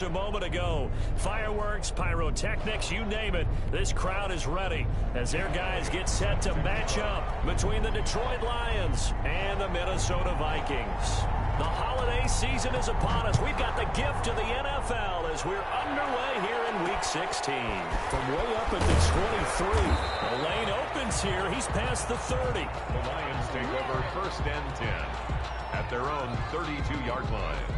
A moment ago, fireworks, pyrotechnics, you name it, this crowd is ready as their guys get set to match up between the Detroit Lions and the Minnesota Vikings. The holiday season is upon us. We've got the gift of the NFL as we're underway here in Week 16. From way up at the 23, the lane opens here. He's past the 30. The Lions take over 1st and 10 at their own 32-yard line.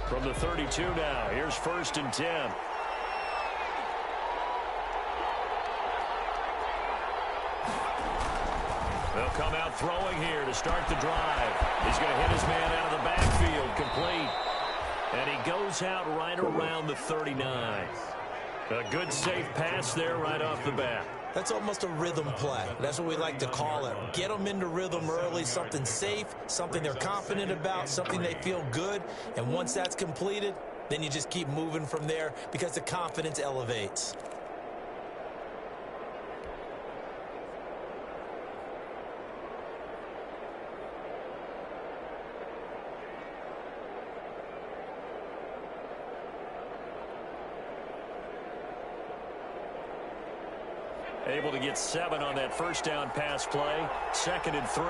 From the 32 now, here's 1st and 10. They'll come out throwing here to start the drive. He's going to hit his man out of the backfield, complete. And he goes out right around the 39. A good safe pass there right off the bat. That's almost a rhythm play. That's what we like to call it. Get them into rhythm early, something safe, something they're confident about, something they feel good. And once that's completed, then you just keep moving from there because the confidence elevates. Able to get 7 on that first down pass play. 2nd and 3.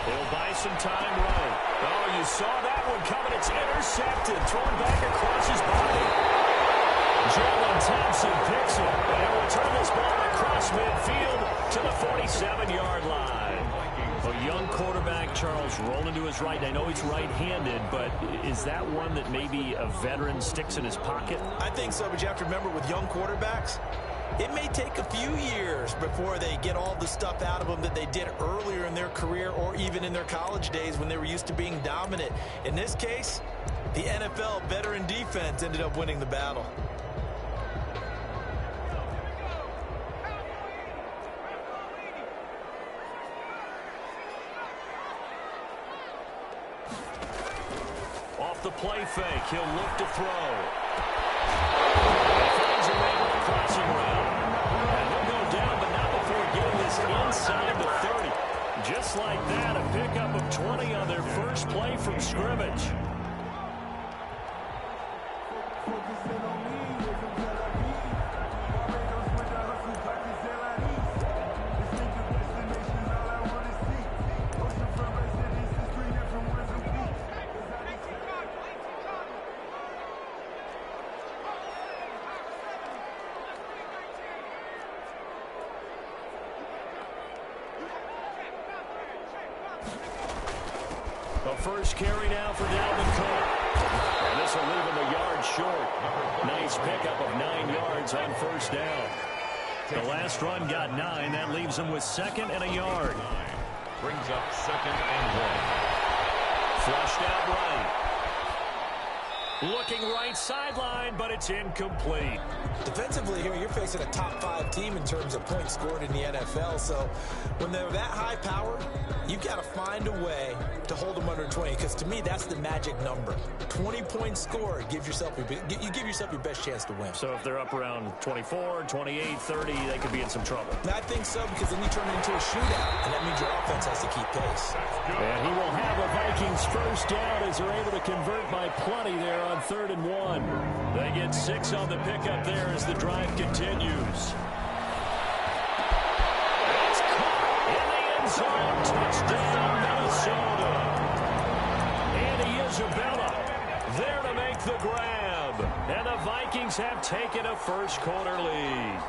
He'll buy some time right. Oh, you saw that one coming. It's intercepted. Thrown back across his body. Jalen Thompson picks it. And he'll return this ball across midfield to the 47-yard line. A young quarterback, Charles, rolling to his right. I know he's right-handed, but is that one that maybe a veteran sticks in his pocket? I think so, but you have to remember with young quarterbacks, it may take a few years before they get all the stuff out of them that they did earlier in their career or even in their college days when they were used to being dominant. In this case, the NFL veteran defense ended up winning the battle. The play fake. He'll look to throw. He finds a man with a crossing route. And he'll go down, but not before getting this inside the 30. Just like that, a pickup of 20 on their first play from scrimmage. First carry now for Dalvin Cook. And this will leave him a yard short. Nice pickup of 9 yards on first down. The last run got 9. That leaves him with 2nd and a yard. Brings up 2nd and 1. Flushed out right. Looking right sideline, but it's incomplete. Defensively here, you're facing a top 5 team in terms of points scored in the NFL. So when they're that high powered, you've got to find a way to hold them under 20, because to me, that's the magic number. 20 points scored, you give yourself your best chance to win. So if they're up around 24, 28, 30, they could be in some trouble. I think so, because then you turn it into a shootout, and that means your offense has to keep pace. And he will have a Vikings first down as they're able to convert by plenty there on 3rd and 1. They get 6 on the pickup there as the drive continues. It's caught in the end zone. Touchdown, Minnesota. Andy Isabella there to make the grab. And the Vikings have taken a first-quarter lead.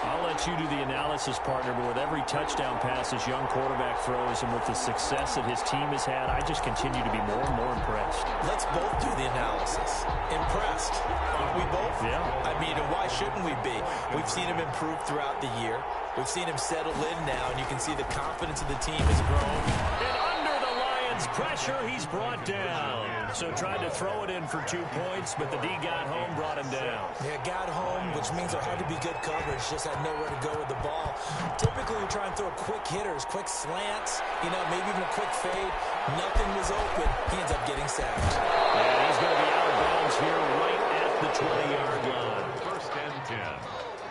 I'll let you do the analysis, partner, but with every touchdown pass this young quarterback throws and with the success that his team has had, I just continue to be more and more impressed. Let's both do the analysis. Impressed. Aren't we both? Yeah. I mean, why shouldn't we be? We've seen him improve throughout the year. We've seen him settle in now, and you can see the confidence of the team has grown. And under the Lions' pressure, he's brought down. So tried to throw it in for 2 points, but the D got home, brought him down. Yeah, got home, which means there had to be good coverage. Just had nowhere to go with the ball. Typically, we try and throw quick hitters, quick slants, maybe even a quick fade. Nothing was open. He ends up getting sacked. And he's going to be out of bounds here right at the 20-yard line. First and 10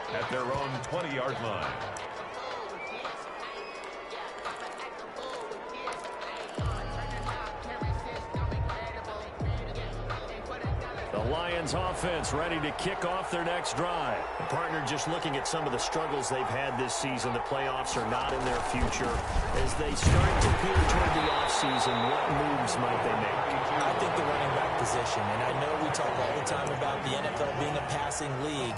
at their own 20-yard line. The Lions offense ready to kick off their next drive. The partner just looking at some of the struggles they've had this season. The playoffs are not in their future. As they start to peer toward the offseason, what moves might they make? I think the running back position, and I know we talk all the time about the NFL being a passing league,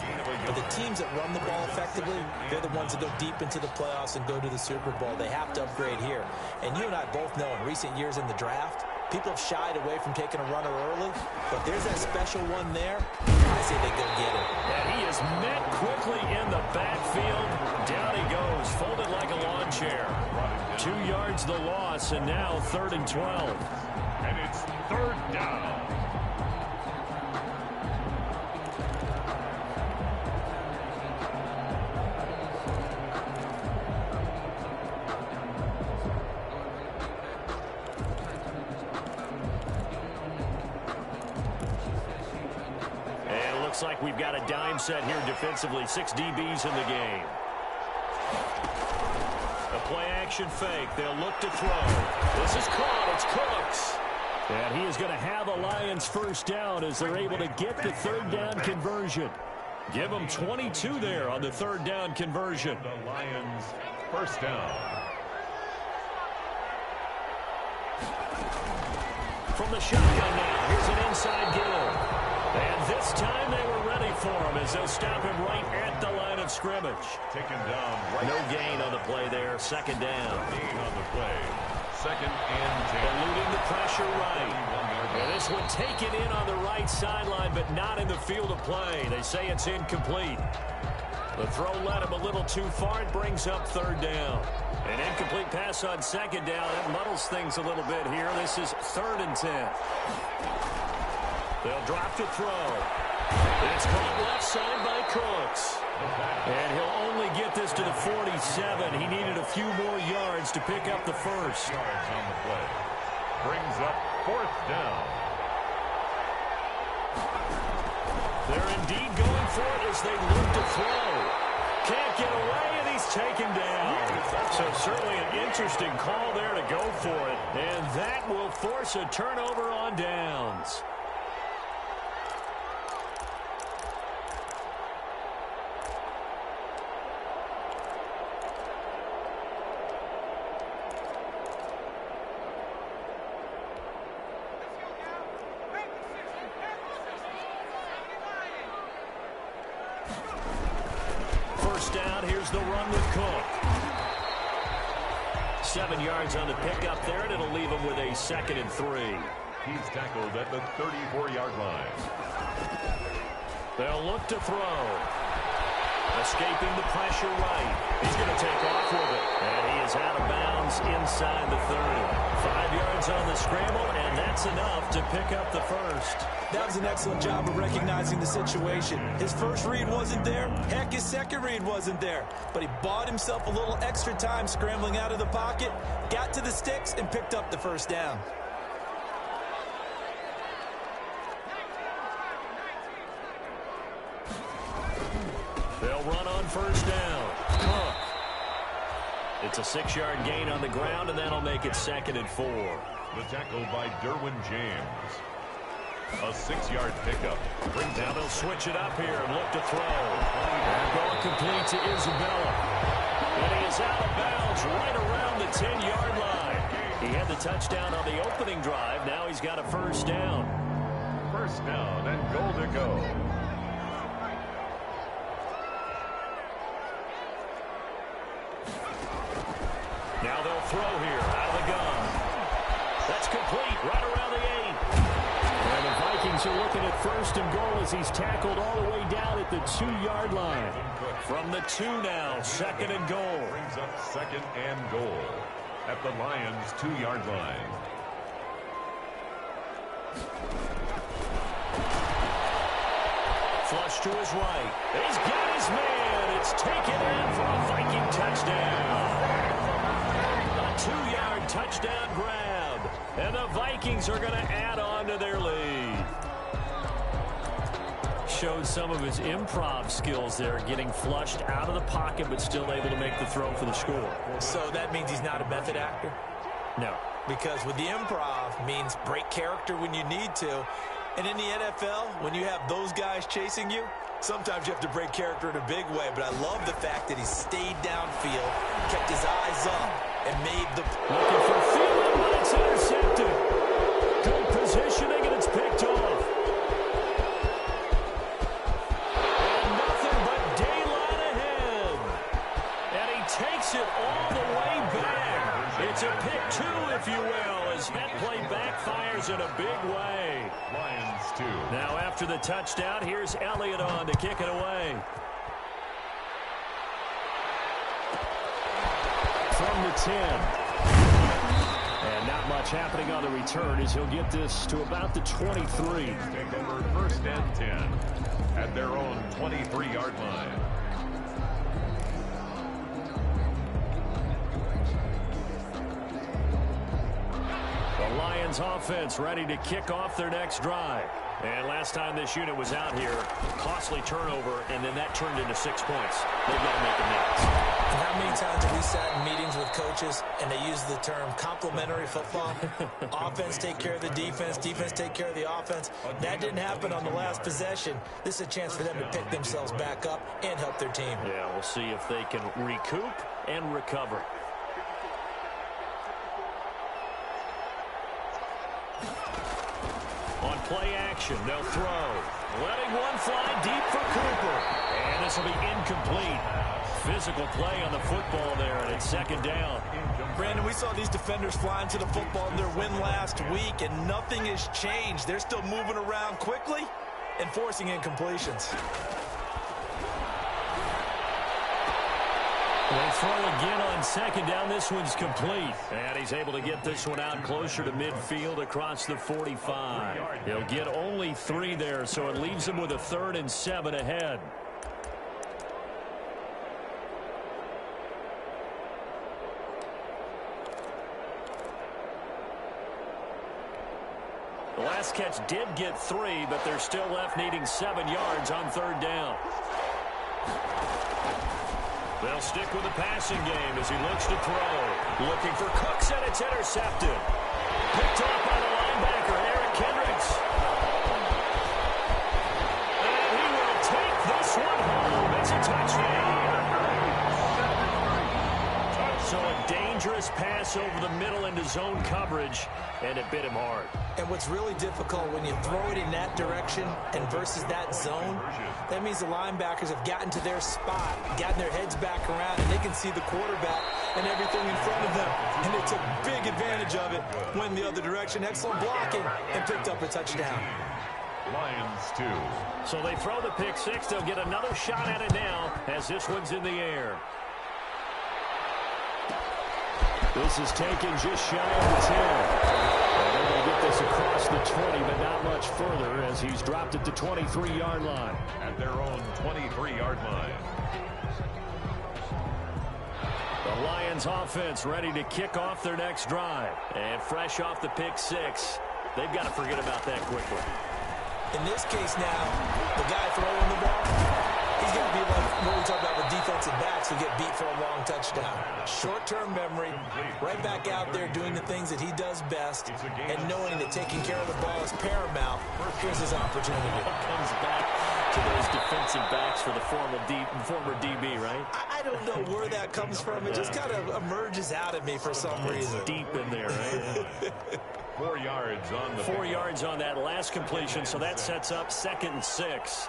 but the teams that run the ball effectively, they're the ones that go deep into the playoffs and go to the Super Bowl. They have to upgrade here. And you and I both know in recent years in the draft, people have shied away from taking a runner early, but there's that special one there. I say they go get it. And he is met quickly in the backfield. Down he goes, folded like a lawn chair. 2 yards the loss, and now 3rd and 12. And it's 3rd down. Looks like we've got a dime set here defensively. 6 DBs in the game. A play-action fake. They'll look to throw. This is caught. It's Cooks. And he is going to have a Lions first down as they're able to get the 3rd down conversion. Give them 22 there on the 3rd down conversion. The Lions first down. From the shotgun now. Here's an inside give. And this time they were ready for him as they'll stop him right at the line of scrimmage. Taken down right. No gain on the play there. 2nd down. Gain on the play. 2nd and 10. Eluding the pressure right. And this one taken in on the right sideline, but not in the field of play. They say it's incomplete. The throw led him a little too far. It brings up 3rd down. An incomplete pass on 2nd down. That muddles things a little bit here. This is 3rd and 10. They'll drop to throw. It's caught left side by Cooks. And he'll only get this to the 47. He needed a few more yards to pick up the first. Yards on the play. Brings up 4th down. They're indeed going for it as they look to throw. Can't get away, and he's taken down. So certainly an interesting call there to go for it. And that will force a turnover on downs. Down. Here's the run with Cook. 7 yards on the pickup there, and it'll leave him with a 2nd and 3. He's tackled at the 34-yard line. They'll look to throw. Escaping the pressure right. He's going to take off with it. And he is out of bounds inside the 30. 5 yards on the scramble, and that's enough to pick up the first. That was an excellent job of recognizing the situation. His first read wasn't there. Heck, his second read wasn't there. But he bought himself a little extra time scrambling out of the pocket, got to the sticks, and picked up the first down. They'll run on first down. Cook. It's a 6-yard gain on the ground, and that'll make it 2nd and 4. The tackle by Derwin James. A 6-yard pickup. Now they'll switch it up here and look to throw. And ball complete to Isabella. And he is out of bounds right around the 10-yard line. He had the touchdown on the opening drive. Now he's got a first down. First down and goal to go. Now they'll throw here out of the gun. That's complete right around the 8. And the Vikings Lions are looking at 1st and goal as he's tackled all the way down at the 2-yard line. From the 2 now, 2nd and goal. Brings up 2nd and goal at the Lions' 2-yard line. Flush to his right. He's got his man. It's taken in for a Viking touchdown. A 2-yard touchdown grab. And the Vikings are going to add on to their lead. Showed some of his improv skills there, getting flushed out of the pocket but still able to make the throw for the score. So that means he's not a method actor? No. Because with the improv means break character when you need to. And in the NFL, when you have those guys chasing you, sometimes you have to break character in a big way. But I love the fact that he stayed downfield, kept his eyes up, and made the... Looking for Thielen, but it's intercepted. Good positioning, and it's picked off. And nothing but daylight ahead. And he takes it all the way back. It's a pick 2, if you will, as that play backfires in a big way. Lions 2. Now after the touchdown, here's Elliott on to kick it away. From the 10. And not much happening on the return as he'll get this to about the 23. Take over 1st and 10 at their own 23-yard line. The Lions offense ready to kick off their next drive. And last time this unit was out here, costly turnover, and then that turned into 6 points. They've got to make amends. And how many times have we sat in meetings with coaches and they use the term complementary football? Offense take care of the defense, defense take care of the offense. That didn't happen on the last possession. This is a chance for them to pick themselves back up and help their team. Yeah, we'll see if they can recoup and recover. On play action, they'll throw. Letting one fly deep for Cooper. And this will be incomplete. Physical play on the football there, and it's 2nd down. Brandon, we saw these defenders flying to the football in their win last week, and nothing has changed. They're still moving around quickly and forcing incompletions. They throw again on 2nd down. This one's complete. And he's able to get this one out closer to midfield across the 45. He'll get only 3 there, so it leaves him with a 3rd and 7 ahead. The last catch did get 3, but they're still left needing 7 yards on 3rd down. They'll stick with the passing game as he looks to throw. Looking for Cooks, and it's intercepted. Picked off by the linebacker, Eric Kendricks. And he will take this one home. It's a touchdown. So a dangerous pass over the middle into zone coverage, and it bit him hard. And what's really difficult when you throw it in that direction and versus that zone, that means the linebackers have gotten to their spot, gotten their heads back around, and they can see the quarterback and everything in front of them. And they took big advantage of it, went the other direction, excellent blocking, and picked up a touchdown. Lions 2. So they throw the pick 6. They'll get another shot at it now as this one's in the air. This is taken just shy of the 10. And they're going to get this across the 20, but not much further as he's dropped at the 23-yard line. At their own 23-yard line. The Lions offense ready to kick off their next drive. And fresh off the pick 6, they've got to forget about that quickly. In this case now, the guy throwing the ball, he's going to be like what we talk about with defensive backs who get beat for a long touchdown. Short-term memory, right back out there doing the things that he does best, and knowing that taking care of the ball is paramount. Here's his opportunity. Comes back to those defensive backs for the former DB, right? I don't know where that comes from. It just kind of emerges out of me for some reason. Deep in there, right? 4 yards on the 4 yards on that last completion, so that sets up 2nd and 6.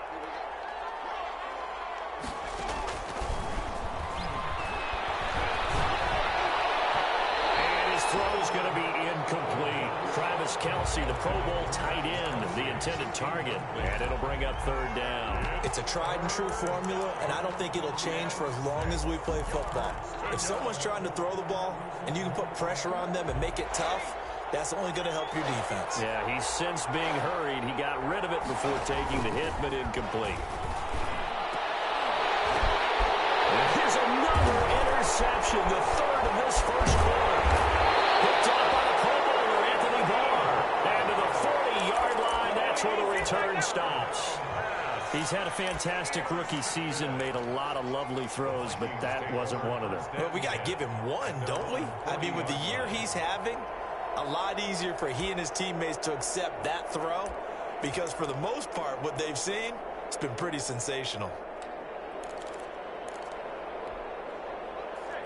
throw's going to be incomplete. Travis Kelce, the Pro Bowl tight end, the intended target, and it'll bring up third down. It's a tried-and-true formula, and I don't think it'll change for as long as we play football. If someone's trying to throw the ball and you can put pressure on them and make it tough, that's only going to help your defense. Yeah, he's since being hurried. He got rid of it before taking the hit, but incomplete. And here's another interception, the third of this first quarter. Picked off by the Pro Bowler, Anthony Barr. And to the 40-yard line, that's where the return stops. He's had a fantastic rookie season, made a lot of lovely throws, but that wasn't one of them. Well, we got to give him one, don't we? I mean, with the year he's having, a lot easier for he and his teammates to accept that throw because for the most part, what they've seen, it's been pretty sensational.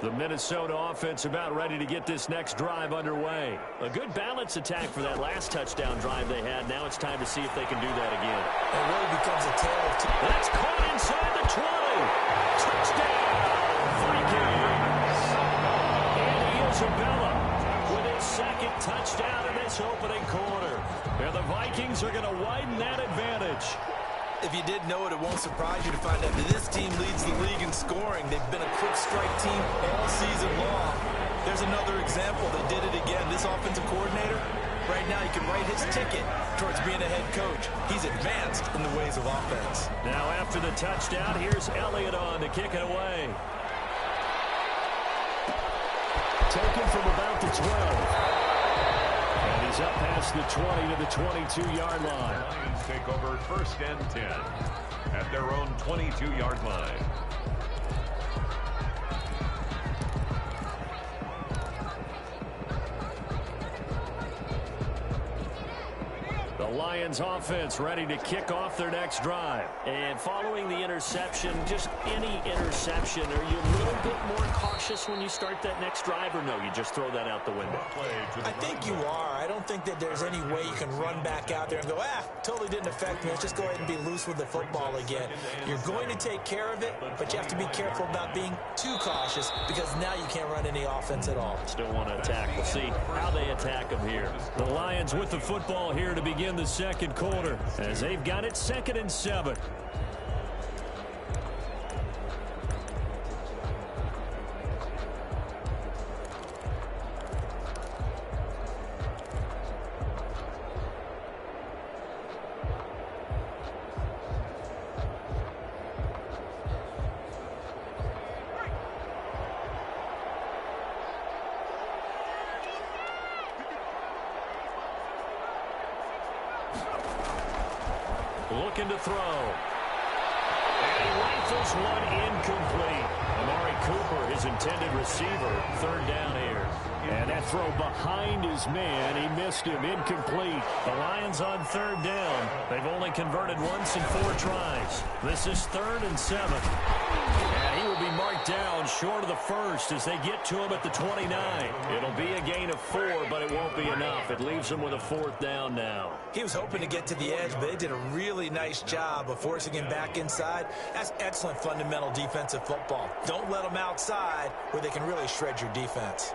The Minnesota offense about ready to get this next drive underway. A good balance attack for that last touchdown drive they had. Now it's time to see if they can do that again. It really becomes a tale of two. That's caught inside the 20. Touchdown, Vikings. Andy Isabella with his second touchdown in this opening quarter. And the Vikings are going to widen that advantage. If you didn't know it, it won't surprise you to find out that this team leads the league in scoring. They've been a quick strike team all season long. There's another example. They did it again. This offensive coordinator, right now, he can write his ticket towards being a head coach. He's advanced in the ways of offense. Now after the touchdown, here's Elliott on to kick it away. Taken from about the 12. And he's up past the 20 to the 22-yard line. Lions take over first and 10 at their own 22-yard line. The Lions offense ready to kick off their next drive. And following the interception, just any interception, are you a little bit more cautious when you start that next drive, or no, you just throw that out the window? I think you are. I don't think that there's any way you can run back out there and go, totally didn't affect me. Let's just go ahead and be loose with the football again. You're going to take care of it, but you have to be careful about being too cautious because now you can't run any offense at all. Still want to attack. We'll see how they attack them here. The Lions with the football here to begin the second quarter as they've got it 2nd and 7. Looking to throw. And he rifles one incomplete. Amari Cooper, his intended receiver, 3rd down here. And that throw behind his man, he missed him, incomplete. The Lions on 3rd down. They've only converted once in 4 tries. This is 3rd and 7. And he will be marked down short of the first as they get to him at the 29. It'll be a gain of 4, but it won't be enough. It leaves him with a 4th down now. He was hoping to get to the edge, but they did a really nice job of forcing him back inside. That's excellent fundamental defensive football. Don't let them outside where they can really shred your defense.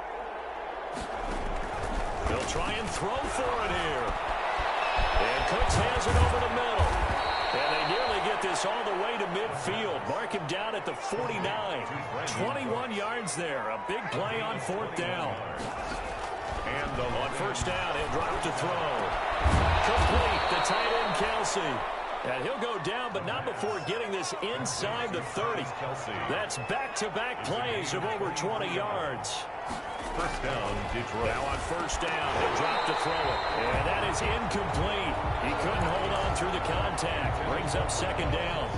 They'll try and throw for it here. And Cooks has it over the middle. And they nearly get this all the way to midfield. Mark him down at the 49. 21 yards there. A big play on 4th down. And on 1st down, he'll drop to throw. Complete, the tight end Kelce. And he'll go down, but not before getting this inside the 30. That's back-to-back plays of over 20 yards. 1st down, Detroit. Now on 1st down, he'll drop to throw it. And that is incomplete. He couldn't hold on through the contact. Brings up 2nd down.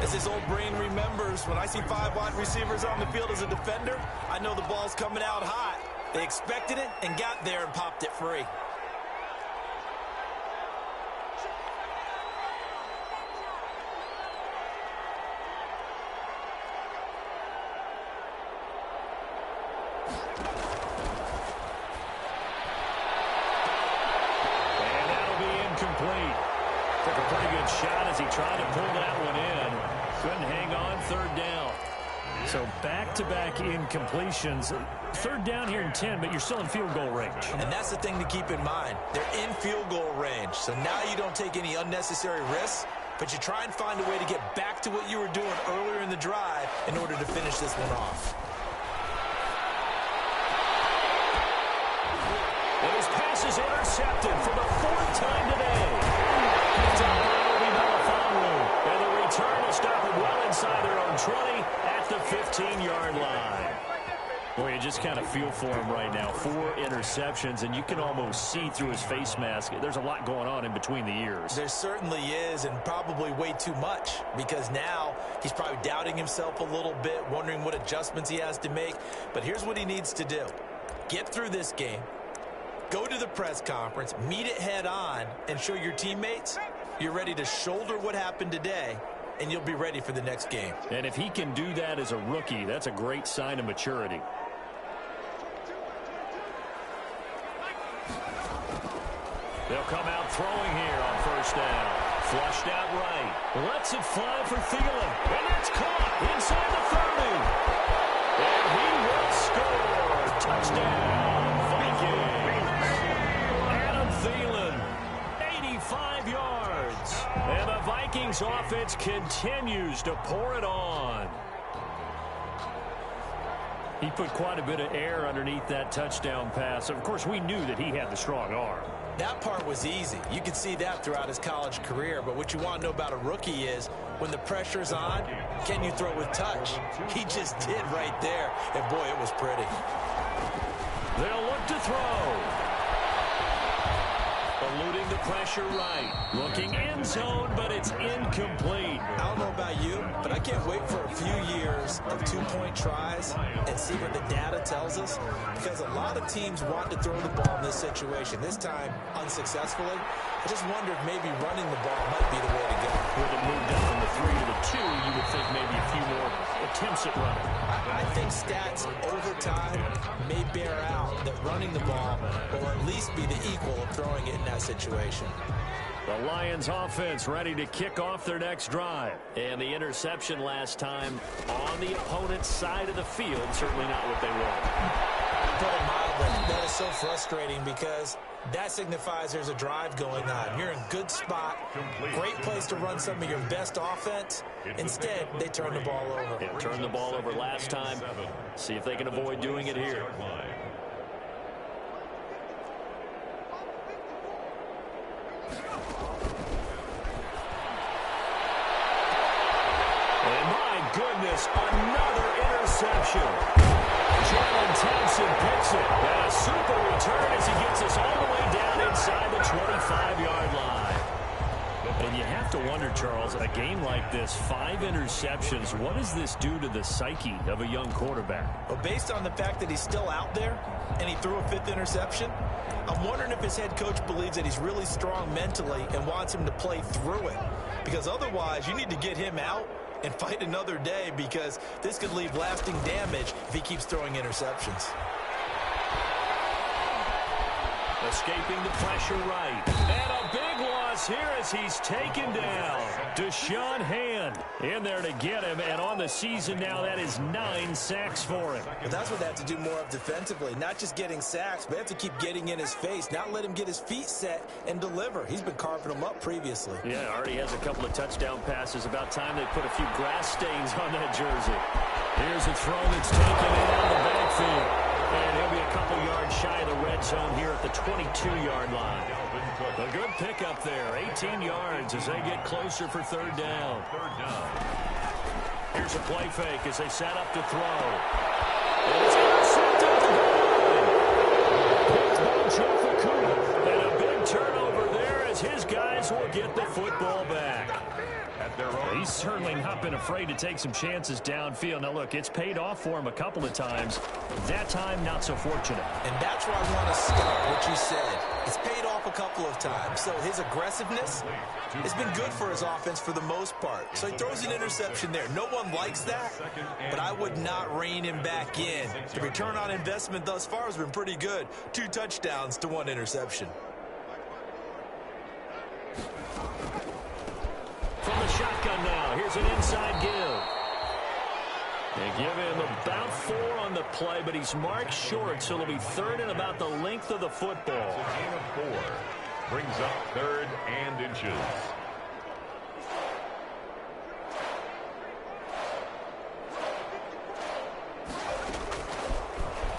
As his old brain remembers, when I see 5 wide receivers on the field as a defender, I know the ball's coming out hot. They expected it and got there and popped it free. And that'll be incomplete. Took a pretty good shot as he tried to pull that one in. Couldn't hang on, 3rd down. So back-to-back incompletions. third down here in 10, but you're still in field goal range. And that's the thing to keep in mind. They're in field goal range. So now you don't take any unnecessary risks, but you try and find a way to get back to what you were doing earlier in the drive in order to finish this one off. And his pass is intercepted for the fourth time today. It's a penalty foul room. And the return will stop it well inside their own 20 at the 15-yard line. Boy, you just kind of feel for him right now. 4 interceptions, and you can almost see through his face mask. There's a lot going on in between the ears. There certainly is, and probably way too much, because now he's probably doubting himself a little bit, wondering what adjustments he has to make. But here's what he needs to do. Get through this game, go to the press conference, meet it head on, and show your teammates you're ready to shoulder what happened today, and you'll be ready for the next game. And if he can do that as a rookie, that's a great sign of maturity. They'll come out throwing here on first down. Flushed out right. Lets it fly for Thielen. And it's caught inside the 30. And he will score. Touchdown, Vikings. Adam Thielen, 85 yards. And the Vikings offense continues to pour it on. He put quite a bit of air underneath that touchdown pass. Of course, we knew that he had the strong arm. That part was easy. You could see that throughout his college career. But what you want to know about a rookie is when the pressure's on, can you throw with touch? He just did right there. And, boy, it was pretty. They'll look to throw. Eluding the pressure right. Looking end zone, but it's incomplete. I don't know about you, but I can't wait for a few years of two-point tries and see what the data tells us, because a lot of teams want to throw the ball in this situation. This time, unsuccessfully. I just wonder if maybe running the ball might be the way to go. With it moved up from the 3 to the 2, you would think maybe a few more attempts at running. I think stats over time may bear out that running the ball will at least be the equal of throwing it in that situation. The Lions offense ready to kick off their next drive. And the interception last time on the opponent's side of the field, certainly not what they want. Put it mildly, that is so frustrating because that signifies there's a drive going on. You're in a good spot, great place to run some of your best offense. Instead, they turn the ball over. Yeah, turned the ball over last time. See if they can avoid doing it here. And my goodness, another interception. Jalen Thompson picks it. And a super return as he gets us all the way down inside the 25-yard line. And you have to wonder, Charles, a game like this, 5 interceptions, what does this do to the psyche of a young quarterback? Well, based on the fact that he's still out there and he threw a 5th interception, I'm wondering if his head coach believes that he's really strong mentally and wants him to play through it. Because otherwise, you need to get him out and fight another day, because this could leave lasting damage if he keeps throwing interceptions. Escaping the pressure right. And a big loss here as he's taken down. Deshaun Hand in there to get him. And on the season now, that is 9 sacks for him. But that's what they have to do more of defensively. Not just getting sacks, but they have to keep getting in his face. Not let him get his feet set and deliver. He's been carving them up previously. Yeah, already has a couple of touchdown passes. About time they put a few grass stains on that jersey. Here's a throw that's taken in out of the backfield. And he'll be a couple yards shy of the red zone here at the 22-yard line. A good pickup there, 18 yards as they get closer for 3rd down. Here's a play fake as they set up to throw. And it's intercepted at the goal. And a big turnover there as his guys will get the football back. He's certainly not been afraid to take some chances downfield. Now, look, it's paid off for him a couple of times. That time, not so fortunate. And that's where I want to start what you said. It's paid off a couple of times. So his aggressiveness has been good for his offense for the most part. So he throws an interception there. No one likes that, but I would not rein him back in. The return on investment thus far has been pretty good. 2 touchdowns to 1 interception. From the shotgun now, here's an inside give. They give him about 4 on the play, but he's marked short, so it'll be 3rd and about the length of the football. It's a gain of 4. Brings up 3rd and inches.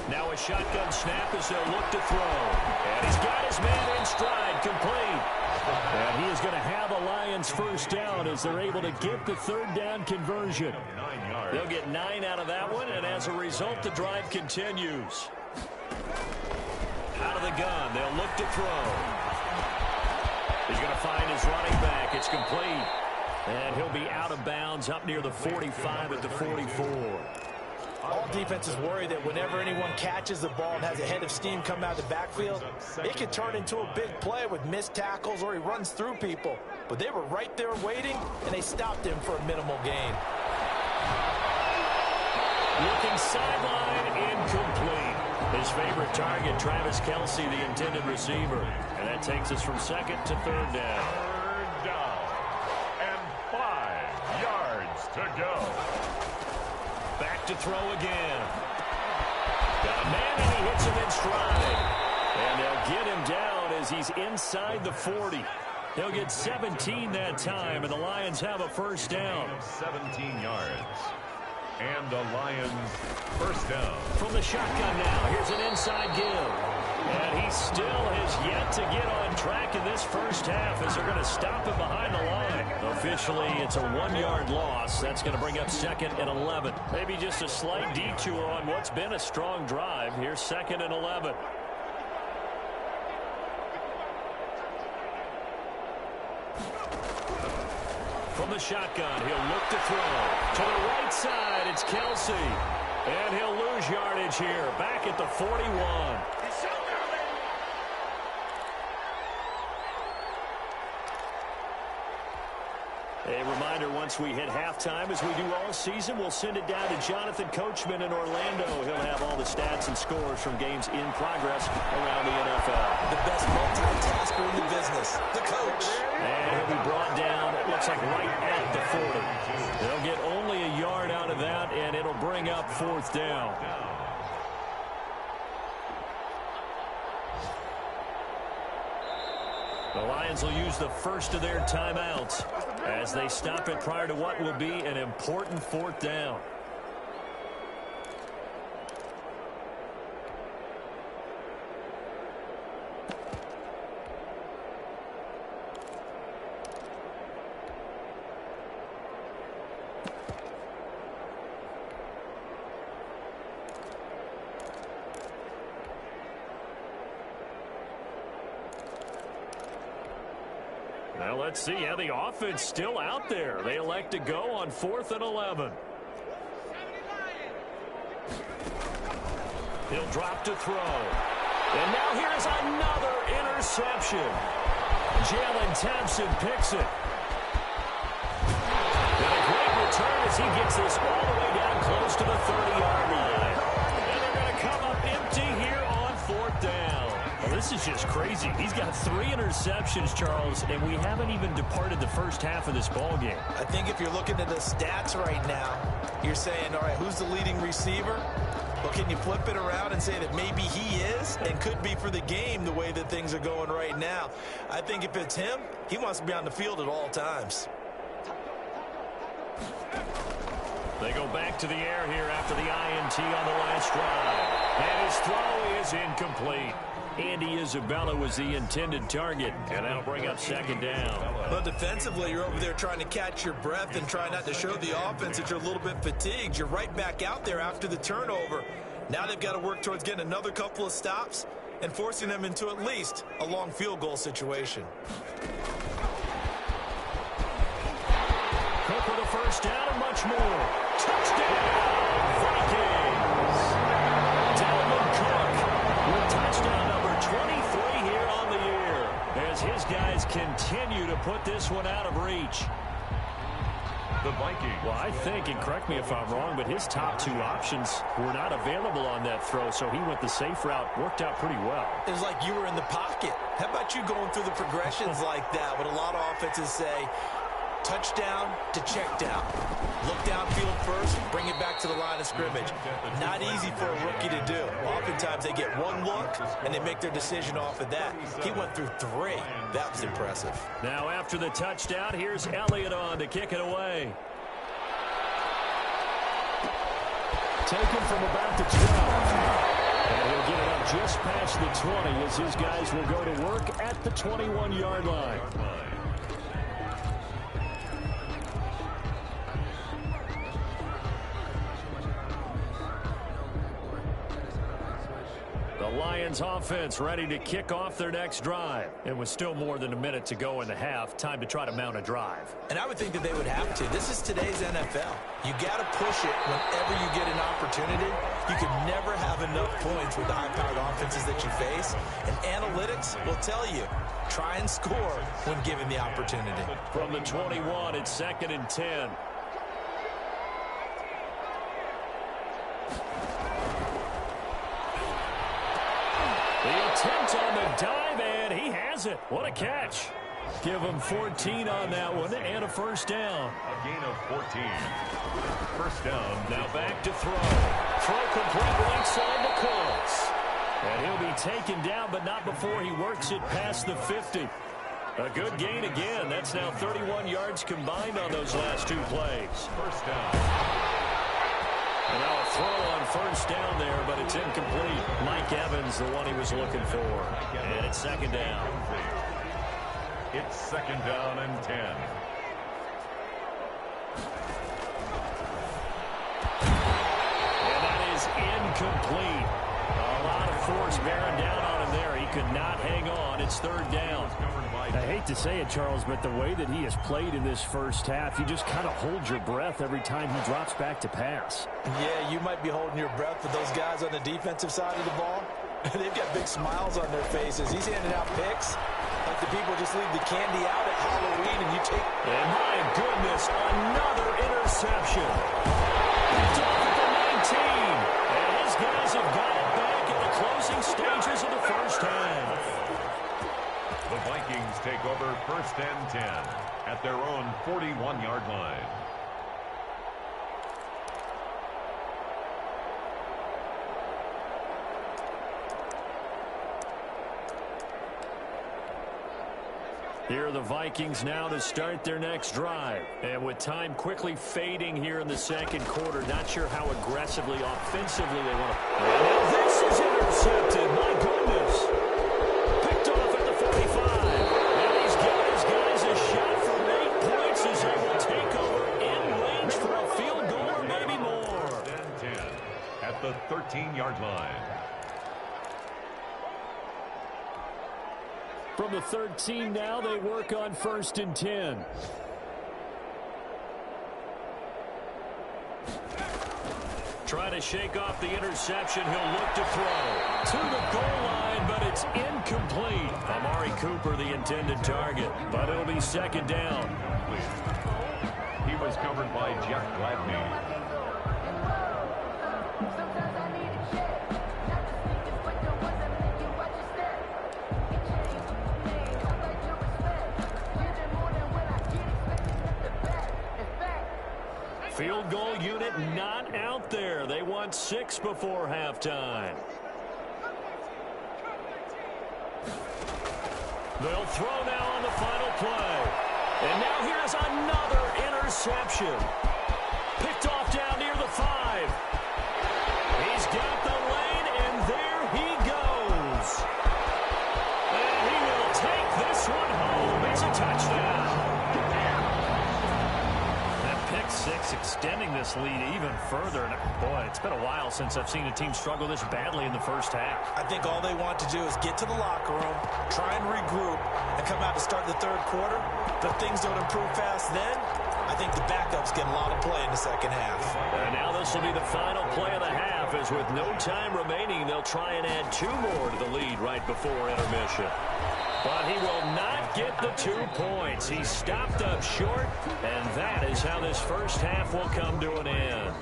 Now a shotgun snap as they'll look to throw. And he's got his man in stride, complete. And he is going to have a Lions first down as they're able to get the 3rd down conversion. 9 yards. They'll get 9 out of that one, and as a result, the drive continues. Out of the gun, they'll look to throw. He's going to find his running back. It's complete. And he'll be out of bounds up near the 45 at the 44. All defenses worry that whenever anyone catches the ball and has a head of steam come out of the backfield, it can turn into a big play with missed tackles or he runs through people. But they were right there waiting, and they stopped him for a minimal gain. Looking sideline, incomplete. His favorite target, Travis Kelce, the intended receiver. And that takes us from 2nd to 3rd down. 3rd down. And 5 yards to go. Back to throw again. Got a man, and he hits him in stride. And they'll get him down as he's inside the 40. They'll get 17 that time, and the Lions have a first down. 17 yards. And the Lions first down. From the shotgun now, here's an inside give. And he still has yet to get on track in this first half as they're going to stop him behind the line. Officially, it's a 1-yard loss. That's going to bring up 2nd and 11. Maybe just a slight detour on what's been a strong drive. Here's 2nd and 11. From the shotgun, he'll look to throw. To the right side, it's Kelce. And he'll lose yardage here, back at the 41. A reminder, once we hit halftime, as we do all season, we'll send it down to Jonathan Coachman in Orlando. He'll have all the stats and scores from games in progress around the NFL. The best multitasker in the business, the coach. And he'll be brought down, it looks like right at the 40. They'll get only a yard out of that, and it'll bring up 4th down. The Lions will use the first of their timeouts as they stop it prior to what will be an important 4th down. Well, let's see how the offense still out there. They elect to go on 4th and 11. He'll drop to throw. And now here's another interception. Jalen Thompson picks it. And a great return as he gets this all the way down close to the 30-yard line. And they're going to come up empty here on 4th down. Well, this is just crazy. He's got 3 interceptions, Charles, and we haven't even departed the first half of this ball game. I think if you're looking at the stats right now, you're saying, all right, who's the leading receiver? Well, can you flip it around and say that maybe he is and could be for the game the way that things are going right now? I think if it's him, he wants to be on the field at all times. They go back to the air here after the INT on the last drive. And his throw is incomplete. Andy Isabella was the intended target, and that'll bring up 2nd down. Well, defensively, you're over there trying to catch your breath and try not to show the offense that you're a little bit fatigued. You're right back out there after the turnover. Now they've got to work towards getting another couple of stops and forcing them into at least a long field goal situation. Cook with a first down and much more. Touchdown, Vikings! Dalvin Cook with touchdown number 23 here on the year as his guys continue to put this one out of reach. The Vikings. Well, I think, and correct me if I'm wrong, but his top 2 options were not available on that throw, so he went the safe route. Worked out pretty well. It was like you were in the pocket. How about you going through the progressions like that? What a lot of offenses say, touchdown to check down. Look downfield first, bring it back to the line of scrimmage. Not easy for a rookie to do. Oftentimes they get one look, and they make their decision off of that. He went through 3. That was impressive. Now after the touchdown, here's Elliott on to kick it away. Taken from about the 12. And he'll get it up just past the 20 as his guys will go to work at the 21-yard line. The Lions offense ready to kick off their next drive. It was still more than a minute to go in the half. Time to try to mount a drive. And I would think that they would have to. This is today's NFL. You got to push it whenever you get an opportunity. You can never have enough points with the high-powered offenses that you face. And analytics will tell you, try and score when given the opportunity. From the 21, it's 2nd and 10. The attempt on the dive, and he has it. What a catch. Give him 14 on that one and a first down. A gain of 14. First down. Now back to throw. Throw complete right side the Colts. And he'll be taken down, but not before he works it past the 50. A good gain again. That's now 31 yards combined on those last 2 plays. First down. And now a throw on first down there, but it's incomplete. Mike Evans, the one he was looking for. And it's 2nd down. It's 2nd down and 10. And that is incomplete. A lot of force bearing down on him there. He could not hang on. It's 3rd down. I hate to say it, Charles, but the way that he has played in this first half, you just kind of hold your breath every time he drops back to pass. Yeah, you might be holding your breath, but those guys on the defensive side of the ball, they've got big smiles on their faces. He's handing out picks like the people just leave the candy out at Halloween, and you take... And my goodness, another interception. Picked off at the 19. And his guys have got it back in the closing stages of the first half. The Vikings take over 1st and 10 at their own 41-yard line. Here are the Vikings now to start their next drive. And with time quickly fading here in the 2nd quarter, not sure how aggressively, offensively they want to... And now this is intercepted. My goodness. Picked off at the 45. And he's got his guys a shot from 8 points as they will take over in range for a field goal or maybe more. 10 at the 13-yard line. From the 13 now, they work on 1st and 10. Trying to shake off the interception. He'll look to throw to the goal line, but it's incomplete. Amari Cooper, the intended target, but it'll be 2nd down. He was covered by Jeff Gladney. Field goal unit not out there. They want 6 before halftime. They'll throw now on the final play. And now here's another interception. Picked off down near the 5. He's got the lane, and there he goes. And he will take this one home. It's a touchdown. Pick 6 extending this lead even further. And boy, it's been a while since I've seen a team struggle this badly in the first half. I think all they want to do is get to the locker room, try and regroup, and come out to start the 3rd quarter. But if things don't improve fast then, I think the backups get a lot of play in the 2nd half. And now this will be the final play of the half, as with no time remaining, they'll try and add 2 more to the lead right before intermission. But he will not get the 2 points. He stopped up short, and that is how this first half will come to an end.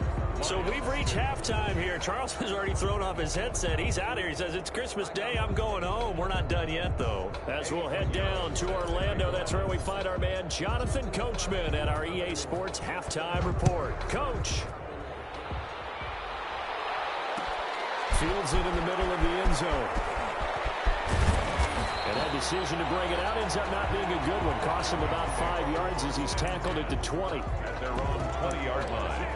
So we've reached halftime here. Charles has already thrown off his headset. He's out here. He says, it's Christmas Day. I'm going home. We're not done. done yet, though. As we'll head down to Orlando, that's where we find our man Jonathan Coachman at our EA Sports Halftime Report. Coach. Fields it in the middle of the end zone. And that decision to bring it out ends up not being a good one. Cost him about 5 yards as he's tackled at the 20. At their own 20-yard line.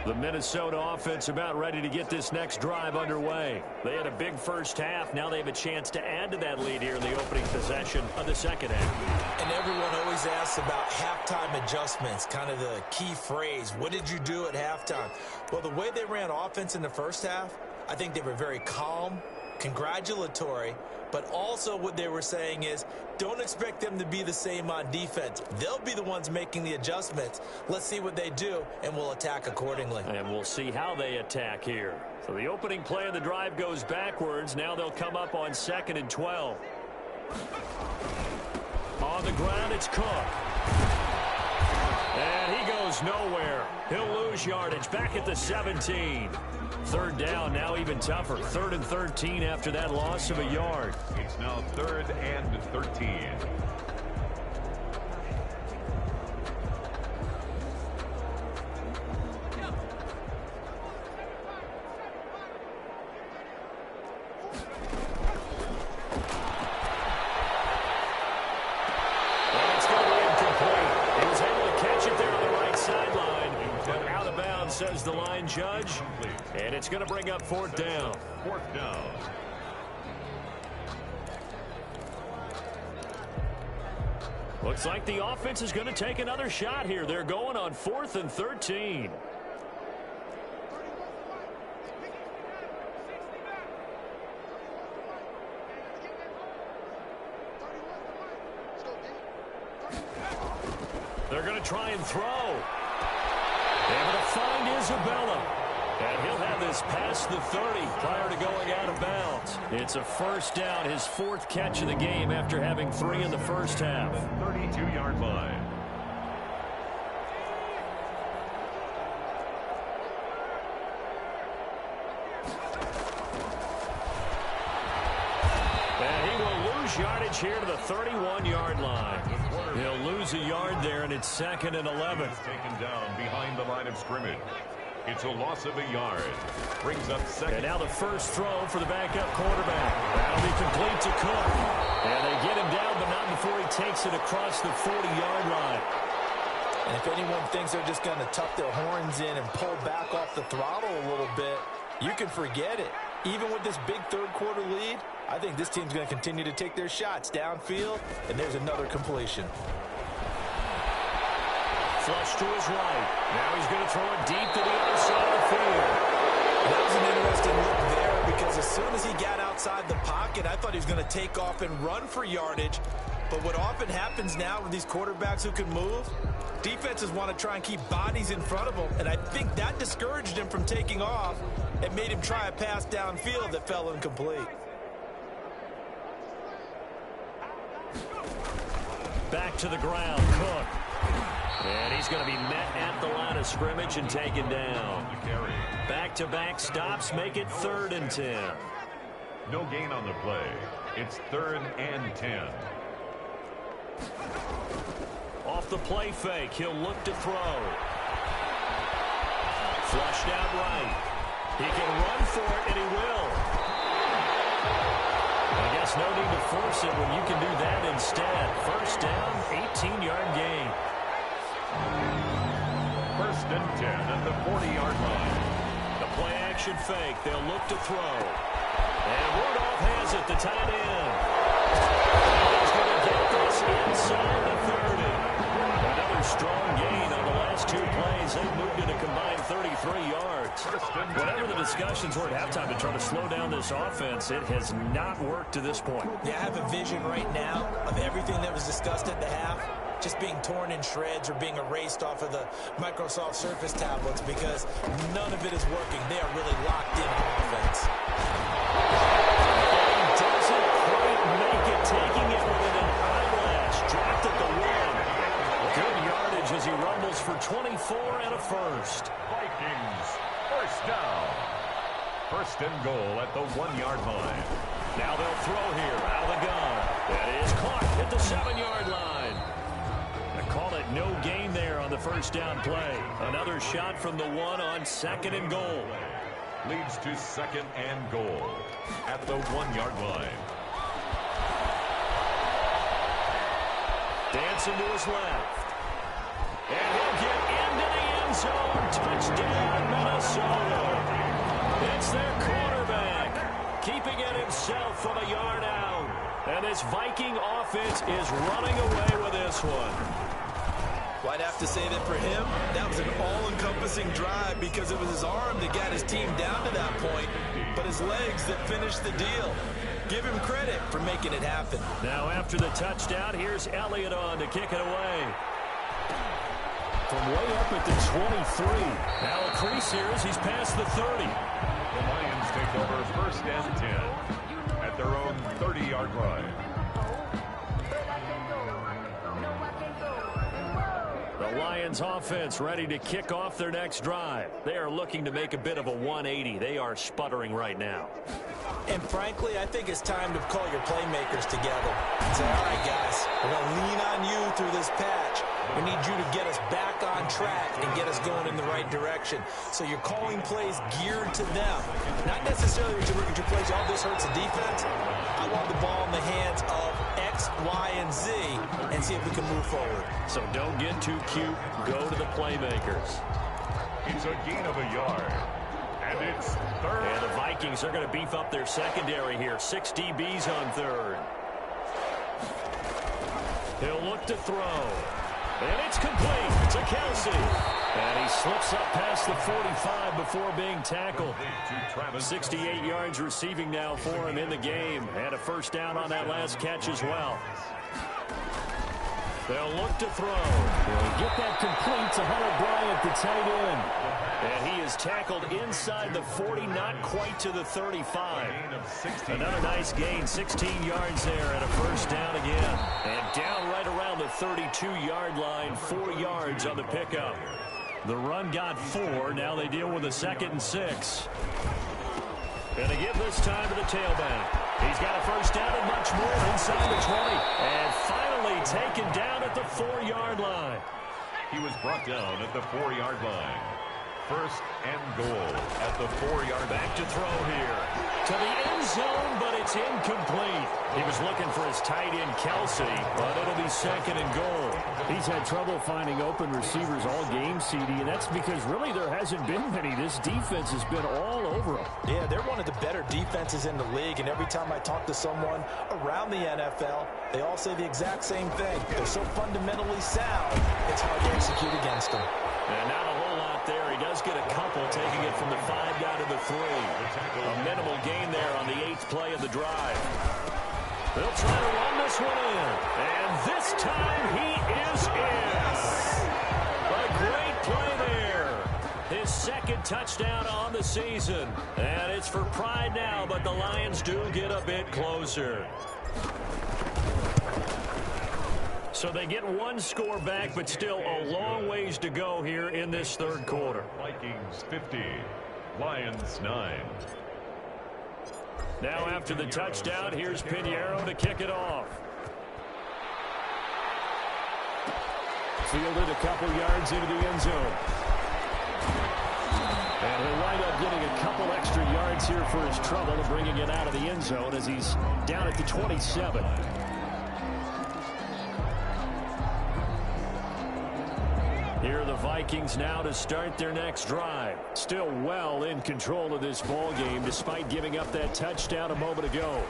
The Minnesota offense about ready to get this next drive underway. They had a big first half. Now they have a chance to add to that lead here in the opening possession of the second half. And everyone always asks about halftime adjustments, kind of the key phrase. What did you do at halftime? Well, the way they ran offense in the first half, I think they were very calm, congratulatory, but also what they were saying is don't expect them to be the same on defense. They'll be the ones making the adjustments. Let's see what they do, and we'll attack accordingly. And we'll see how they attack here. So the opening play of the drive goes backwards. Now they'll come up on 2nd and 12. On the ground, it's Cook. And he goes nowhere. He'll lose yardage back at the 17. Third down, now even tougher. 3rd and 13 after that loss of a yard. It's now 3rd and 13. Says the line judge, and it's going to bring up 4th down. 4th down. Looks like the offense is going to take another shot here. They're going on 4th and 13. They're going to try and throw. Able to find Isabella. And he'll have this past the 30 prior to going out of bounds. It's a first down, his 4th catch of the game after having 3 in the first half. 32-yard line. And he will lose yardage here to the 31-yard line. He'll lose a yard there, and it's 2nd and 11. He's taken down behind the line of scrimmage. It's a loss of a yard. Brings up 2nd. And now the first throw for the backup quarterback. That'll be complete to Cook. And they get him down, but not before he takes it across the 40-yard line. And if anyone thinks they're just going to tuck their horns in and pull back off the throttle a little bit, you can forget it. Even with this big third-quarter lead, I think this team's going to continue to take their shots downfield, and there's another completion. Flush to his right. Now he's going to throw it deep to the other side of the field. That was an interesting look there because as soon as he got outside the pocket, I thought he was going to take off and run for yardage. But what often happens now with these quarterbacks who can move, defenses want to try and keep bodies in front of them, and I think that discouraged him from taking off and made him try a pass downfield that fell incomplete. Back to the ground, Cook. And he's going to be met at the line of scrimmage and taken down. Back-to-back stops make it 3rd and 10. No gain on the play. It's 3rd and 10. Off the play fake, he'll look to throw. Flushed out right. He can run for it, and he will. I guess no need to force it when you can do that instead. First down, 18-yard gain. 1st and 10 at the 40-yard line. The play-action fake. They'll look to throw. And Rudolph has it, the tight end. He's going to get this inside the 30. Another strong gain on the last 2 plays. They've moved it a combined 33 yards. Whatever the discussions were at halftime to try to slow down this offense, it has not worked to this point. Yeah, I have a vision right now of everything that was discussed at the half just being torn in shreds or being erased off of the Microsoft Surface tablets because none of it is working. They are really locked in on offense. first. Vikings, first down. First and goal at the 1-yard line. Now they'll throw here out of the gun. That is caught at the 7-yard line. I call it no gain there on the first down play. Another shot from the 1 on 2nd and goal. Leads to 2nd and goal at the 1-yard line. Dancing to his left. And he'll get into the end zone. Touchdown, Minnesota. It's their quarterback, keeping it himself from a yard out. And this Viking offense is running away with this one. Well, I'd have to say that for him, that was an all-encompassing drive because it was his arm that got his team down to that point, but his legs that finished the deal. Give him credit for making it happen. Now after the touchdown, here's Elliott on to kick it away. From way up at the 23. Now a crease here as he's past the 30. The Lions take over first and 10 at their own 30-yard line. The Lions offense ready to kick off their next drive. They are looking to make a bit of a 180. They are sputtering right now. And frankly, I think it's time to call your playmakers together and say, all right, guys, we're going to lean on you through this patch. We need you to get us back on track and get us going in the right direction. So you're calling plays geared to them. Not necessarily what you're looking to plays, oh, this hurts the defense. I want the ball in the hands of X, Y, and Z and see if we can move forward. So don't get too cute. Go to the playmakers. It's a gain of a yard. And it's third. And the Vikings are going to beef up their secondary here. 6 DBs on third. He'll look to throw. And it's complete to Kelsey. And he slips up past the 45 before being tackled. 68 yards receiving now for him in the game. And a first down on that last catch as well. They'll look to throw. He'll get that complete to Hunter Bryant, the tight end. And he is tackled inside the 40, not quite to the 35. Another nice gain, 16 yards there and a first down again. And down right around the 32-yard line, 4 yards on the pickup. The run got 4. Now they deal with a 2nd and 6. Gonna give this time to the tailback. He's got a first down and much more inside the 20. And finally taken down at the 4-yard line. He was brought down at the 4-yard line. First and goal at the 4-yard. Back to throw here. To the end zone, but it's incomplete. He was looking for his tight end, Kelsey, but it'll be 2nd and goal. He's had trouble finding open receivers all game, CD, and that's because really there hasn't been many. This defense has been all over them. Yeah, they're one of the better defenses in the league, and every time I talk to someone around the NFL, they all say the exact same thing. They're so fundamentally sound, it's hard to execute against them. And not a whole lot there. He does get a couple, taking it from the 5 down to the 3. A minimal gain there on the 8th play of the drive. They'll try to run this one in. And this time he is in. A great play there. His 2nd touchdown on the season. And it's for pride now, but the Lions do get a bit closer. So they get 1 score back, but still a long ways to go here in this 3rd quarter. Vikings 50, Lions 9. Now after the touchdown, here's Pinheiro to kick it off. Fielded a couple yards into the end zone. And he'll wind up getting a couple extra yards here for his trouble of bringing it out of the end zone as he's down at the 27. Here are the Vikings now to start their next drive. Still well in control of this ball game despite giving up that touchdown a moment ago.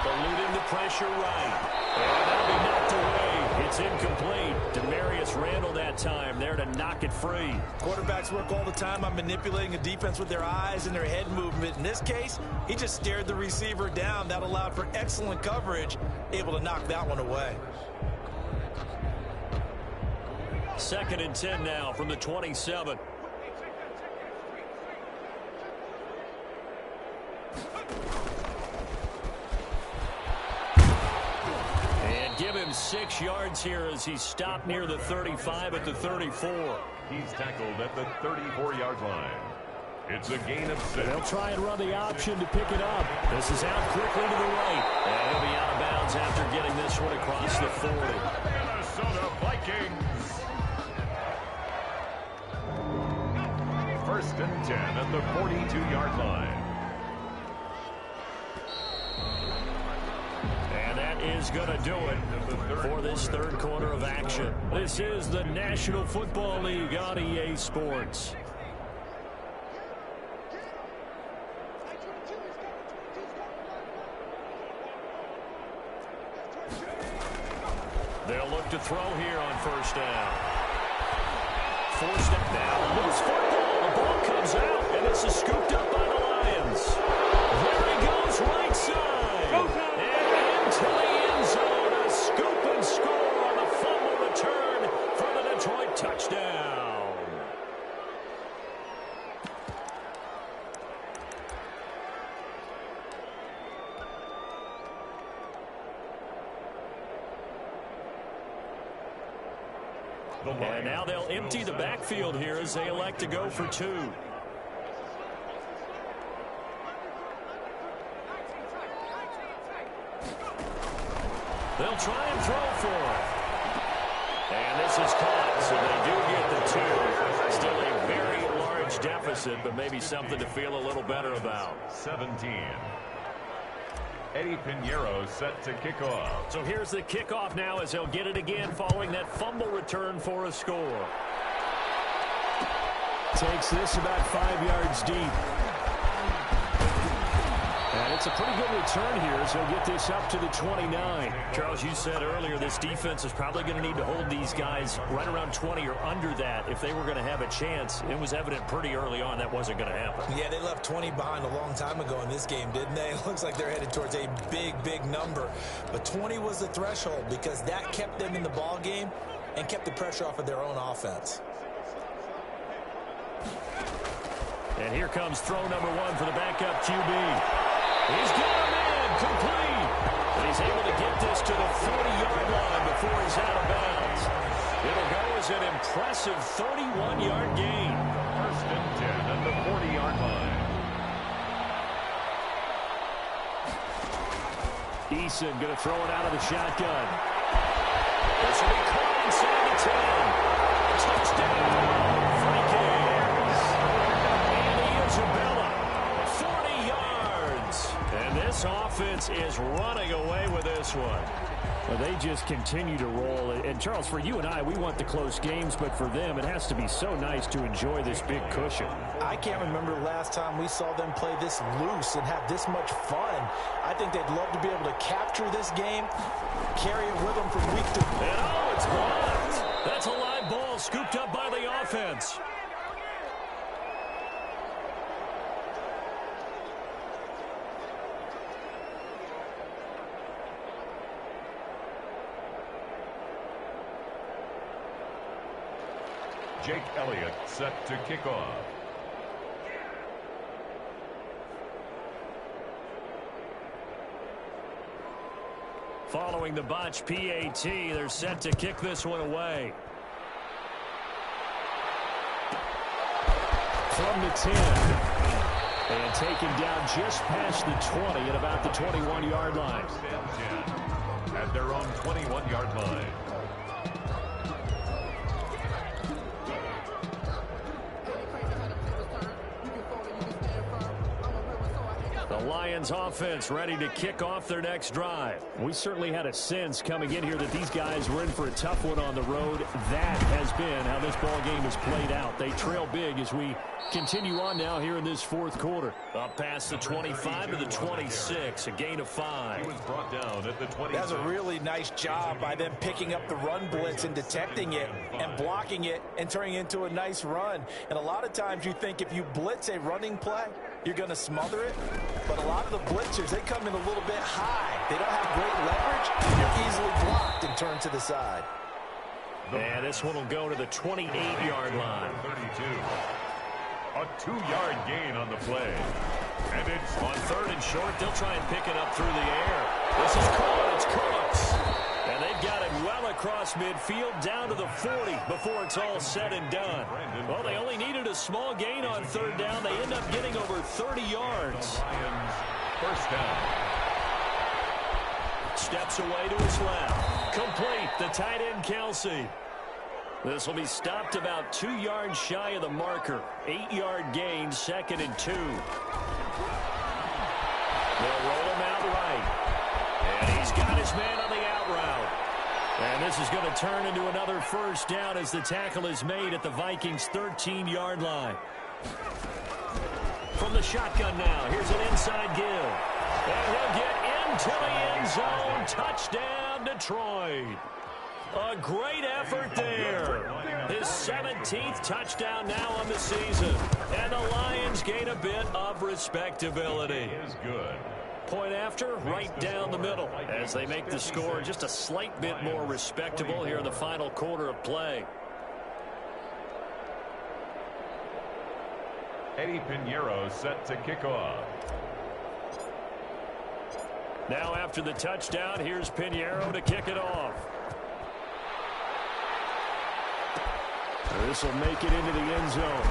Eluding the pressure right. And that'll be knocked away. It's incomplete. Demarius Randall that time there to knock it free. Quarterbacks work all the time on manipulating a defense with their eyes and their head movement. In this case, he just stared the receiver down. That allowed for excellent coverage, able to knock that one away. 2nd and 10 now from the 27. And give him 6 yards here as he stopped near the 35 at the 34. He's tackled at the 34-yard line. It's a gain of 6. They'll try and run the option to pick it up. This is out quickly to the right. And he'll be out of bounds after getting this one across the 40. Minnesota Vikings. First and 10 at the 42-yard line. And that is going to do it for this third quarter of action. This is the National Football League on EA Sports. They'll look to throw here on first down. Forced it down. Loose football. The ball comes out, and this is scooped up by the Lions. There he goes, right side. And into the end zone. A scoop and score on the fumble return for the Detroit touchdown. And now they'll empty the backfield here as they elect to go for 2. They'll try and throw for it. And this is caught, so they do get the 2. Still a very large deficit, but maybe something to feel a little better about. 17. Eddie Pinheiro set to kick off. So here's the kickoff now as they'll get it again following that fumble return for a score. Takes this about 5 yards deep. And it's a pretty good return here, so he'll get this up to the 29. Charles, you said earlier this defense is probably going to need to hold these guys right around 20 or under that if they were going to have a chance. It was evident pretty early on that wasn't going to happen. Yeah, they left 20 behind a long time ago in this game, didn't they? It looks like they're headed towards a big number. But 20 was the threshold because that kept them in the ball game and kept the pressure off of their own offense. And here comes throw number 1 for the backup QB. He's got a man complete. And he's able to get this to the 40-yard line before he's out of bounds. It'll go as an impressive 31-yard gain. First and 10 at the 40-yard line. Eason going to throw it out of the shotgun. This will be caught inside the 10. Touchdown, Vikings. And Isabella, 40 yards. And this offense is running away with this one. Well, they just continue to roll. And, Charles, for you and I, we want the close games, but for them, it has to be so nice to enjoy this big cushion. I can't remember the last time we saw them play this loose and have this much fun. I think they'd love to be able to capture this game, carry it with them from week to week. And oh, it's blocked. That's a live ball scooped up by the offense. Jake Elliott set to kick off. Following the botch PAT, they're set to kick this one away. From the 10. And taken down just past the 20 at about the 21-yard line. At their own 21-yard line. The Lions offense ready to kick off their next drive. We certainly had a sense coming in here that these guys were in for a tough one on the road. That has been how this ball game has played out. They trail big as we continue on now here in this fourth quarter. Up past the 25 to the 26, a gain of 5. He was brought down at the 26. That's a really nice job by them picking up the run blitz and detecting it and blocking it and turning it into a nice run. And a lot of times you think if you blitz a running play, you're going to smother it. But a lot of the blitzers, they come in a little bit high. They don't have great leverage. They're easily blocked and turned to the side. And this one will go to the 28-yard line. 32. A 2-yard gain on the play. And it's on third and short. They'll try and pick it up through the air. This is caught. It's Cooks. And they've got it well across midfield down to the 40 before it's all said and done. Well, they only needed a small gain on third down. They end up getting over 30 yards. Lions, first down. Steps away to his left. Complete, the tight end, Kelsey. This will be stopped about 2 yards shy of the marker. 8-yard gain, 2nd and 2. They'll roll him out right. And he's got his man on the out route. And this is going to turn into another first down as the tackle is made at the Vikings' 13-yard line. From the shotgun now, here's an inside give. And he'll get into the end zone. Touchdown, Detroit. A great effort there. His 17th touchdown now on the season. And the Lions gain a bit of respectability. Is good. Point after, right down the middle, as they make the score just a slight bit more respectable here in the final quarter of play. Eddie Pinheiro set to kick off. Now after the touchdown, here's Pinheiro to kick it off. This will make it into the end zone.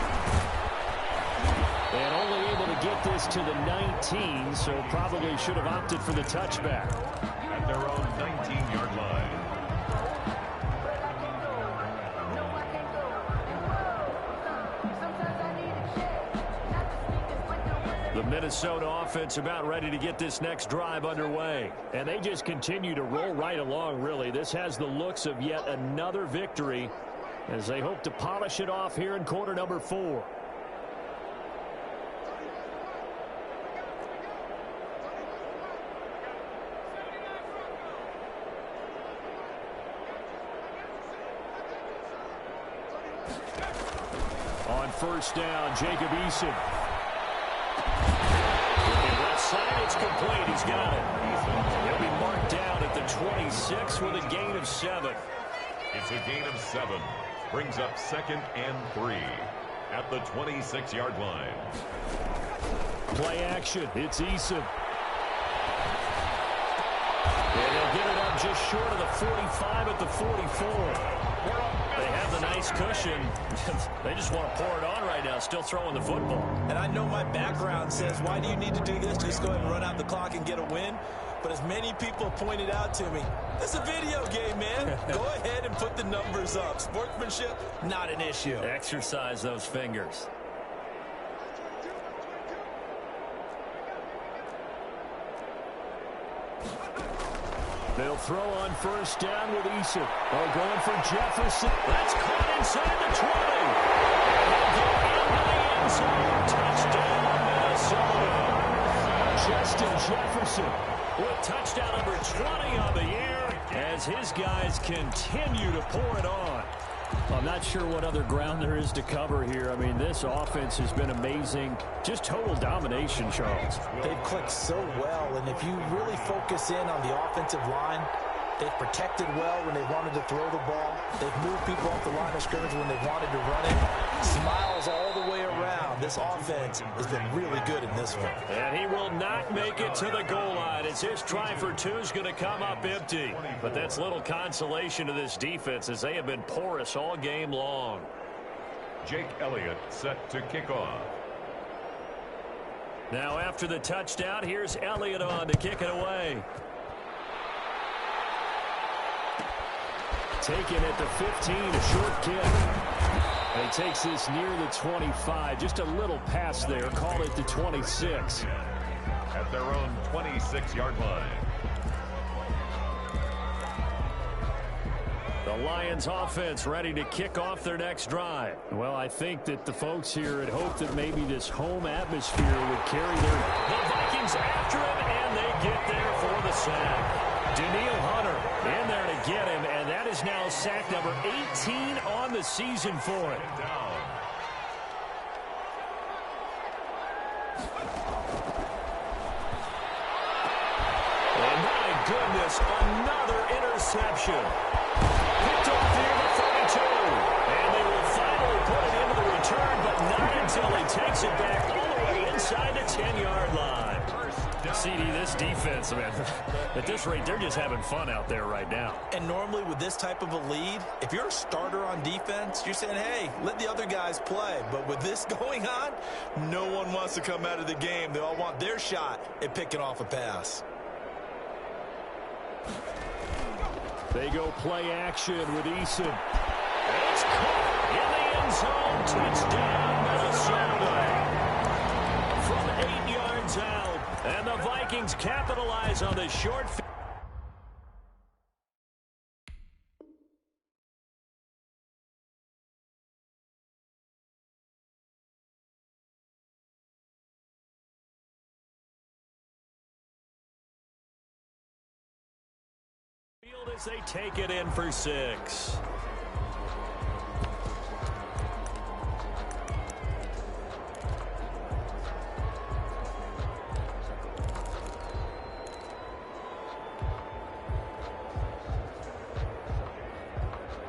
And only able to get this to the 19, so probably should have opted for the touchback. At their own 19-yard line. The Minnesota offense about ready to get this next drive underway. And they just continue to roll right along, really. This has the looks of yet another victory as they hope to polish it off here in quarter number 4. On first down, Jacob Eason. Left side, it's complete. He's got it. He'll be marked down at the 26 with a gain of 7. It's a gain of 7. Brings up 2nd and 3 at the 26-yard line. Play action. It's Eason. And they'll get it up just short of the 45 at the 44. They have the nice cushion. They just want to pour it on right now, still throwing the football. And I know my background says, why do you need to do this? Just go ahead and run out the clock and get a win. But as many people pointed out to me, it's a video game, man. Go ahead and put the numbers up. Sportsmanship, not an issue. Exercise those fingers. They'll throw on first down with Eason. Oh, going for Jefferson. That's caught inside the 20. And he'll get into the end zone. Touchdown, Minnesota. Justin Jefferson with touchdown number 20 on the year as his guys continue to pour it on. I'm not sure what other ground there is to cover here. I mean, this offense has been amazing. Just total domination, Charles. They've clicked so well, and if you really focus in on the offensive line, they've protected well when they wanted to throw the ball. They've moved people off the line of scrimmage when they wanted to run it. Smiles all the way around. This offense has been really good in this one. And he will not make it to the goal line as his try for 2 is going to come up empty. But that's little consolation to this defense as they have been porous all game long. Jake Elliott set to kick off. Now after the touchdown, here's Elliott on to kick it away. Taken at the 15, a short kick. And he takes this near the 25. Just a little pass there. Call it the 26. At their own 26-yard line. The Lions offense ready to kick off their next drive. Well, I think that the folks here had hoped that maybe this home atmosphere would carry their... The Vikings after him, and they get there for the sack. Daniil Hunter in there to get him, and that is now sack number 18 on the season for him. And my goodness, another interception. Picked off near the 32. And they will finally put it into the return, but not until he takes it back all the way inside the 10-yard line. CD, this defense, man, at this rate, they're just having fun out there right now. And normally with this type of a lead, if you're a starter on defense, you're saying, hey, let the other guys play. But with this going on, no one wants to come out of the game. They all want their shot at picking off a pass. They go play action with Eason. It's caught in the end zone. Touchdown, Minnesota. From 8 yards out. And the Vikings capitalize on the short field. As they take it in for 6.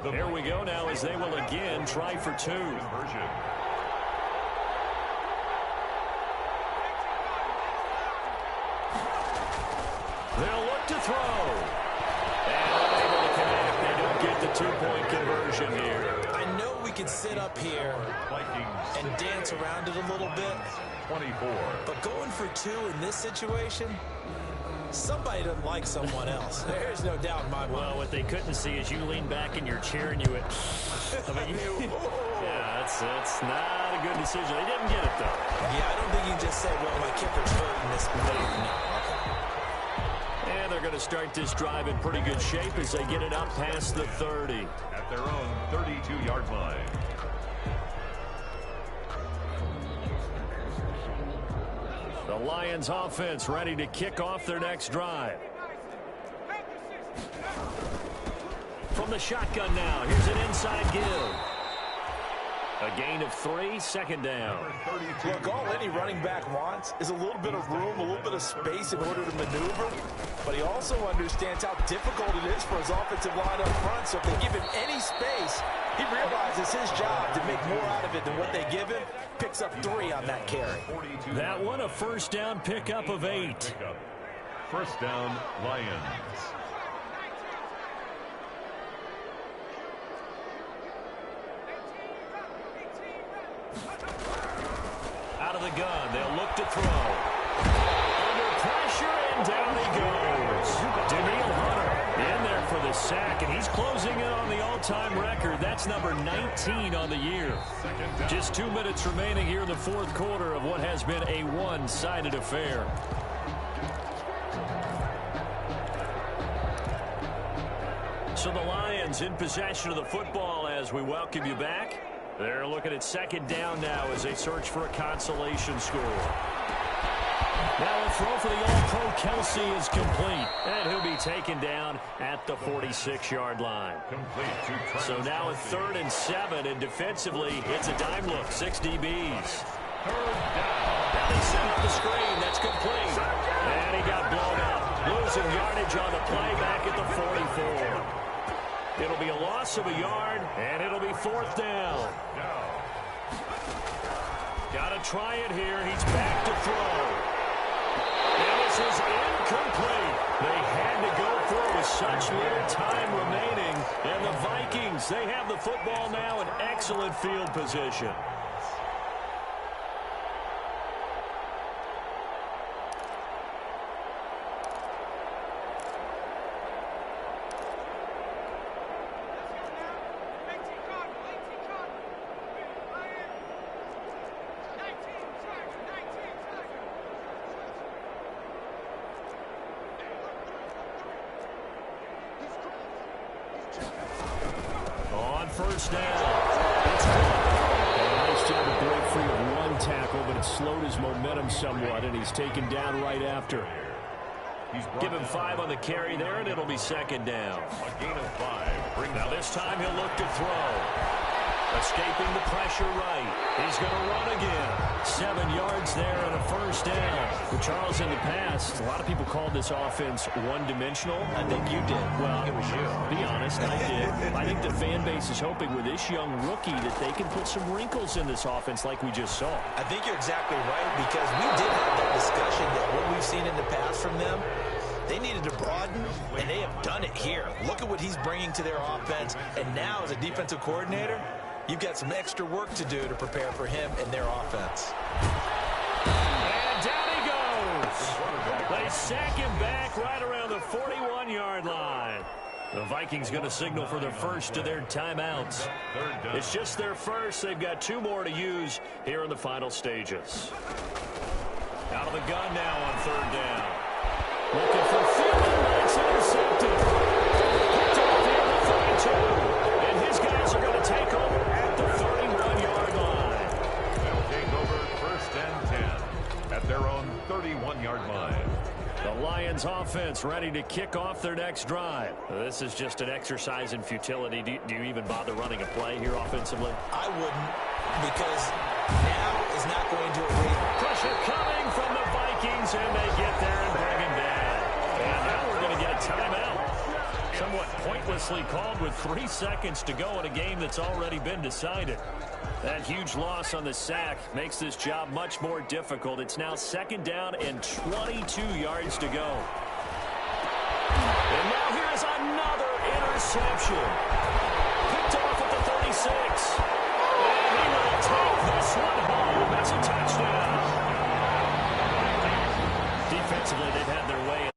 Here we go now as they will again try for 2. They'll look to throw. Get the two-point conversion here. I know we can sit up here and dance around it a little bit. 24. But going for 2 in this situation, somebody doesn't like someone else. There's no doubt in my mind. Well, what they couldn't see is you lean back in your chair and you went, yeah, that's not a good decision. They didn't get it, though. Yeah, I don't think you can just say, well, my kicker's hurt in this move. No. And they're going to start this drive in pretty good shape as they get it up past the 30. At their own 32-yard line. The Lions offense ready to kick off their next drive. From the shotgun now, here's an inside give. A gain of 3, second down. Look, all any running back wants is a little bit of room, a little bit of space in order to maneuver. But he also understands how difficult it is for his offensive line up front. So if they give him any space, he realizes his job to make more out of it than what they give him. Picks up 3 on that carry. That one a first down pickup of 8. First down, Lions. Out of the gun, they'll look to throw. Under pressure, and down he goes. Daniil Hunter in there for the sack, and he's closing in on the all-time record. That's number 19 on the year. Just 2 minutes remaining here in the fourth quarter of what has been a one-sided affair. So the Lions in possession of the football as we welcome you back. They're looking at second down now as they search for a consolation score. Now a throw for the All-Pro Kelsey is complete. And he'll be taken down at the 46-yard line. So now a 3rd and 7, and defensively, it's a dime look. 6 DBs. Now they set up the screen. That's complete. And he got blown up. Losing yardage on the play back at the 44. It'll be a loss of a yard, and it'll be 4th down. Got to try it here. He's back to throw. And this is incomplete. They had to go for it with such little time remaining. And the Vikings, they have the football now in excellent field position. First down. It's nice job to break free of one tackle, but it slowed his momentum somewhat, and he's taken down right after. Give him 5 on the carry there, and it'll be second down. A gain of 5. Now this time he'll look to throw. Escaping the pressure right. He's going to run again. 7 yards there and a first down. Well, Charles, in the past, a lot of people called this offense one-dimensional. I think you did. Well, it was you. Be honest, I did. I think the fan base is hoping with this young rookie that they can put some wrinkles in this offense like we just saw. I think you're exactly right, because we did have that discussion that what we've seen in the past from them, they needed to broaden, and they have done it here. Look at what he's bringing to their offense, and now as a defensive coordinator, you've got some extra work to do to prepare for him and their offense. And down he goes. They sack him back right around the 41-yard line. The Vikings going to signal for their first of their timeouts. It's just their first. They've got 2 more to use here in the final stages. Out of the gun now on 3rd down. Looking for Thielen. That's intercepted. Picked off here at the 32. And his guys are going to take over at the 31-yard line. They'll take over 1st and 10 at their own 31-yard line. The Lions offense ready to kick off their next drive. This is just an exercise in futility. Do you even bother running a play here offensively? I wouldn't, because now is not going to erase. Pressure coming from the Vikings, and they get there and bring him down. And now we're going to get a timeout. Somewhat pointlessly called with 3 seconds to go in a game that's already been decided. That huge loss on the sack makes this job much more difficult. It's now 2nd down and 22 yards to go. And now here is another interception. Picked off at the 36. And he will take this one home. That's a touchdown. Defensively, they've had their way